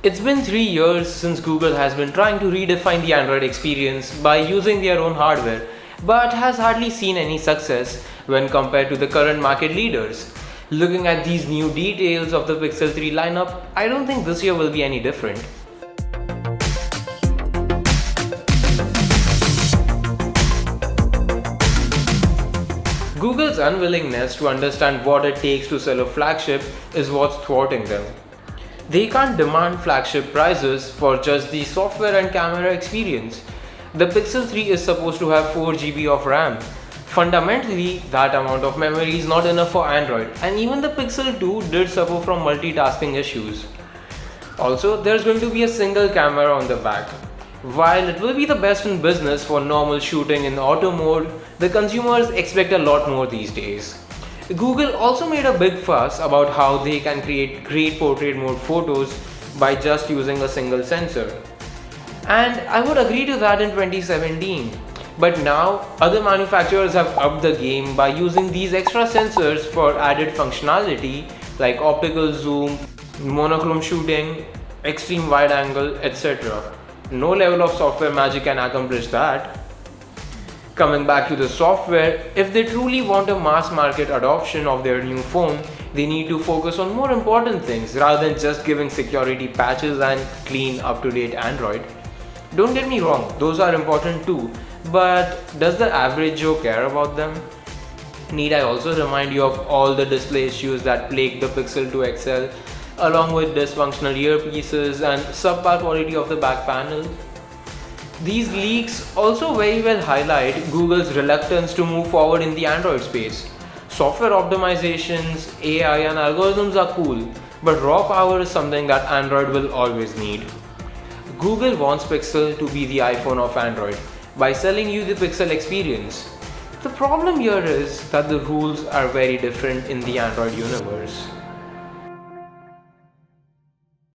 It's been 3 years since Google has been trying to redefine the Android experience by using their own hardware, but has hardly seen any success when compared to the current market leaders. Looking at these new details of the Pixel 3 lineup, I don't think this year will be any different. Google's unwillingness to understand what it takes to sell a flagship is what's thwarting them. They can't demand flagship prices for just the software and camera experience. The Pixel 3 is supposed to have 4 GB of RAM. Fundamentally, that amount of memory is not enough for Android, and even the Pixel 2 did suffer from multitasking issues. Also, there's going to be a single camera on the back. While it will be the best in business for normal shooting in auto mode, the consumers expect a lot more these days. Google also made a big fuss about how they can create great portrait mode photos by just using a single sensor. And I would agree to that in 2017. But now, other manufacturers have upped the game by using these extra sensors for added functionality like optical zoom, monochrome shooting, extreme wide angle, etc. No level of software magic can accomplish that. Coming back to the software, if they truly want a mass market adoption of their new phone, they need to focus on more important things rather than just giving security patches and clean, up-to-date Android. Don't get me wrong, those are important too, but does the average Joe care about them? Need I also remind you of all the display issues that plagued the Pixel 2 XL, along with dysfunctional earpieces and subpar quality of the back panel? These leaks also very well highlight Google's reluctance to move forward in the Android space. Software optimizations, AI and algorithms are cool, but raw power is something that Android will always need. Google wants Pixel to be the iPhone of Android by selling you the Pixel experience. The problem here is that the rules are very different in the Android universe.